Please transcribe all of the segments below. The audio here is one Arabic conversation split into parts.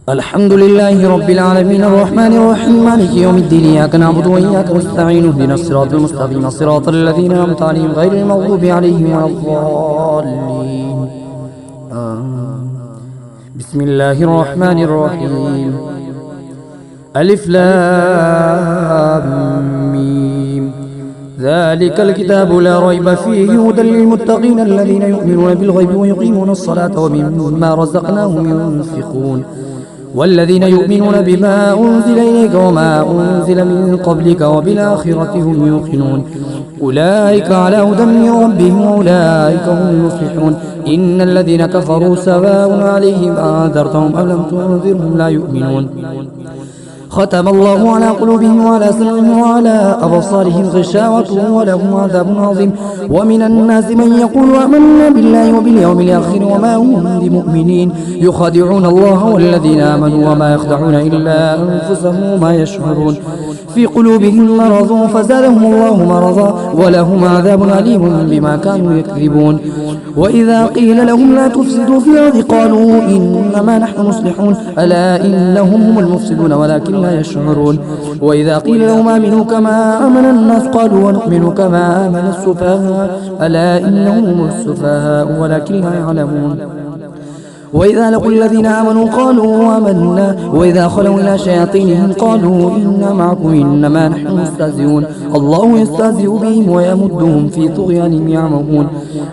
الحمد لله رب العالمين الرحمن الرحيم مالك يوم الدين إياك نعبد وإياك نستعين اهدنا الصراط المستقيم صراط الذين أنعمت عليهم غير المغضوب عليهم ولا الضالين بسم الله الرحمن الرحيم ألف لام ميم ذلك الكتاب لا ريب فيه هدى للمتقين الذين يؤمنون بالغيب ويقيمون الصلاة ومما رزقناهم ينفقون والذين يؤمنون بما أنزل إليك وما أنزل من قبلك وبالآخرة هم يوقنون أولئك على هدى من ربهم وأولئك هم المفلحون إن الذين كفروا سواء عليهم أنذرتهم أم لم تنذرهم لا يؤمنون ختم الله على قلوبهم وعلى سمعهم وعلى أبصارهم غشاوة ولهم عذاب عظيم ومن الناس من يقول آمنا بالله وباليوم الآخر وما هم بمؤمنين يخادعون الله والذين آمنوا وما يخدعون إلا أنفسهم وما يشعرون في قلوبهم مرض فزادهم الله مرضا ولهم عذاب أليم بما كانوا يكذبون وإذا قيل لهم لا تفسدوا في الأرض قالوا إنما نحن مصلحون ألا إنهم هم المفسدون ولكن لا يشعرون وإذا قيل لهم آمنوا كما آمن الناس قالوا ونؤمن كما آمن السفهاء ألا إنهم هم السفهاء ولكن لا يعلمون وإذا لقوا الذين آمنوا قالوا آمنا وإذا خلوا إلى شياطينهم قالوا إنا معكم إنما نحن مستهزئون الله يستهزئ بهم ويمدهم في طغيانهم يعمهون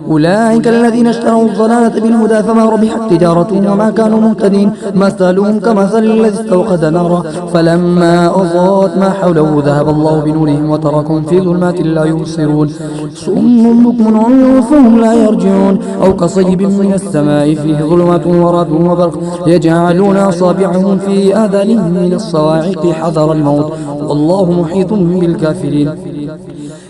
أولئك الذين اشتروا الضلالة بالهدى فما ربحت تجارتهم وما كانوا مهتدين مثلهم كمثل الذي استوقد نارا فلما أضاءت ما حوله ذهب الله بنورهم وتركهم في ظلمات لا يبصرون صم بكم عمي فهم لا يرجعون أو كصيب من السماء فيه ظلمات ورعد وبرق يجعلون أصابعهم في آذانهم من الصواعق حذر الموت والله محيط بالكافرين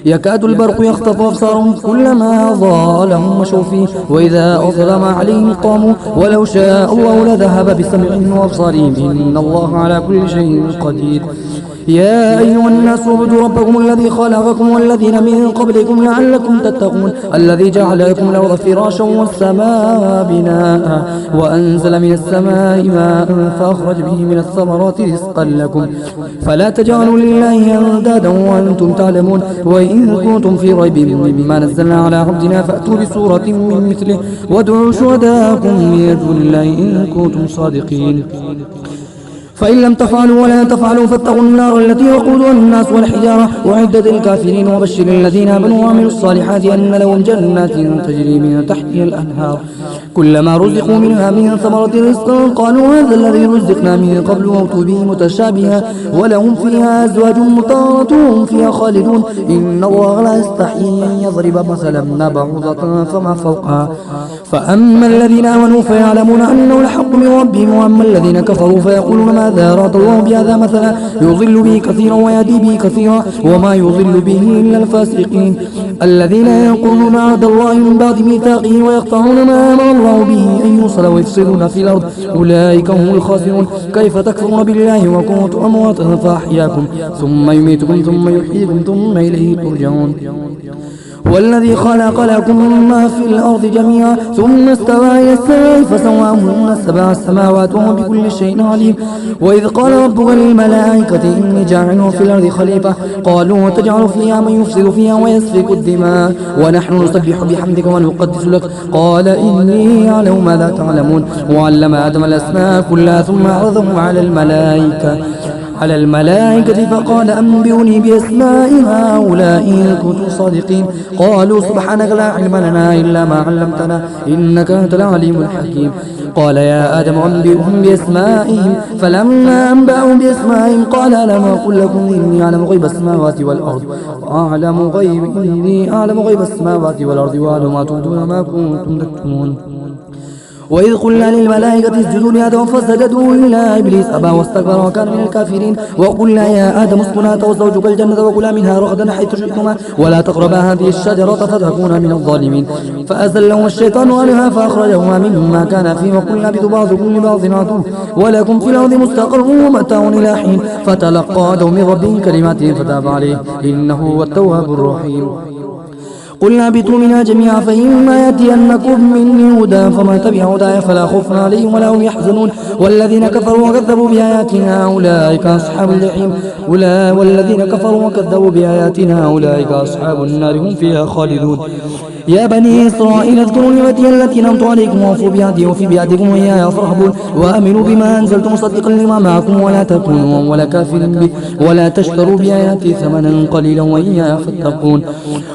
يكاد البرق يخطف أبصارهم كلما أضاء لهم مشوا فيه وإذا أظلم عليهم قاموا ولو شاء الله لذهب بسمعهم وأبصارهم إن الله على كل شيء قدير يا أيها الناس اعبدوا ربكم الذي خلقكم والذين من قبلكم لعلكم تتقون الذي جعل لكم الأرض فراشا والسماء بناء وأنزل من السماء ماء فأخرج به من الثمرات رزقا لكم فلا تجعلوا لله أندادا وأنتم تعلمون وإن كنتم في ريب مما نزلنا على عبدنا فأتوا بسورة من مثله وادعوا شهداءكم من دون الله إن كنتم صادقين فإن لم تفعلوا ولا تفعلوا فاتقوا النار التي وقودها الناس والحجارة أعدت للكافرين وبشر الذين آمنوا وعملوا الصالحات أن لهم جنات تجري من تحتها الأنهار كلما رزقوا منها من ثمرة رزقا قالوا هذا الذي رزقنا من قبل وأتوا به متشابها ولهم فيها أزواج مطهرة وهم فيها خالدون إن الله لا يستحيي أن يضرب مثلا بعوضة فما فوقها فأما الذين آمنوا فيعلمون أنه الحق من ربهم وأما الذين كفروا فيقولون ماذا أراد الله بهذا مثلا يضل به كثيرا ويهدي به كثيرا وما يضل به إلا الفاسقين الذين ينقضون عهد الله من بعد ميثاقه ويقطعون ما أمر الله به أن يوصل ويفسدون في الأرض أولئك هم الخاسرون كيف تكفرون بالله وكنتم أمواتا فأحياكم ثم يميتكم ثم يحييكم ثم إليه ترجعون والذي خلق لكم ما في الأرض جميعا ثم استوى إلى السماء فسواهن سبع السماوات وهو بكل شيء عليم وإذ قال ربك للملائكة إني جاعل في الأرض خليفة قالوا وتجعل فيها من يفسد فيها ويسفك الدماء ونحن نسبح بحمدك ونقدس لك قال إني أعلم ما لا تعلمون وعلم آدم الأسماء كلها ثم عرضهم على الملائكة فقال أنبئوني بأسماء هؤلاء إن كنتم صادقين قالوا سبحانك لا علم لنا إلا ما علمتنا إنك أنت العليم الحكيم قال يا آدم أنبئهم بأسمائهم فلما أنبأهم بأسمائهم قال ألم أقل لكم إني أعلم غيب السماوات والأرض إني أعلم غيب السماوات والأرض وأعلم ما تبدون ما كنتم تكتمون وإذ قلنا للملائكة اسجدوا لآدم فسجدوا إلا إبليس أبى واستكبر وكان من الكافرين وقلنا يا آدم اسكن أنت وزوجك الجنة وكلا منها رغدا حيث شئتما ولا تقربا هذه الشجرة فتكونا من الظالمين فأزلهما الشيطان عنها فأخرجهما مما كان فيه وقلنا اهبطوا بعضكم لبعض عدو ولكم في الأرض مستقر ومتاع إلى حين فتلقى آدم من ربه كلمات فتاب عليه إنه هو التواب الرحيم قلنا اهبطوا منها جميعا فإما يأتينكم مني هدى فمن تبع هداي فلا خوف عليهم ولا هم يحزنون والذين كفروا وكذبوا بآياتنا أولئك أصحاب الجحيم والذين كفروا وكذبوا بآياتنا أولئك أصحاب النار هم فيها خالدون يا بني إسرائيل اذكروا نعمتي التي أنعمت عليكم وأوفوا بعهدي وفي بعهدكم وإياي فارهبون وآمنوا بما أنزلت مصدقا لما معكم ولا تكونوا أول كافر به ولا تشتروا بآياتي ثمنا قليلا وإياي فاتقون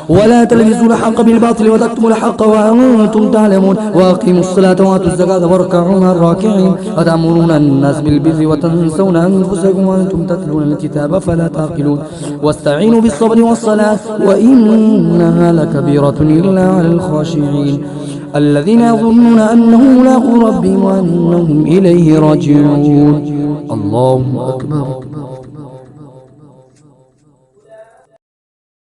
ولا تلبسوا الحق بالباطل وتكتموا الحق وأنتم تعلمون وأقيموا الصلاة وآتوا الزكاة واركعوا مع الراكعين أتأمرون الناس بالبر وتنسون أنفسكم وأنتم تتلون الكتاب فلا تعقلون واستعينوا بالصبر والصلاة وإنها لكبيرة إلا على الخاشعين الذين يظنون أنهم ملاقو ربهم وأنهم إليه راجعون الله أكبر.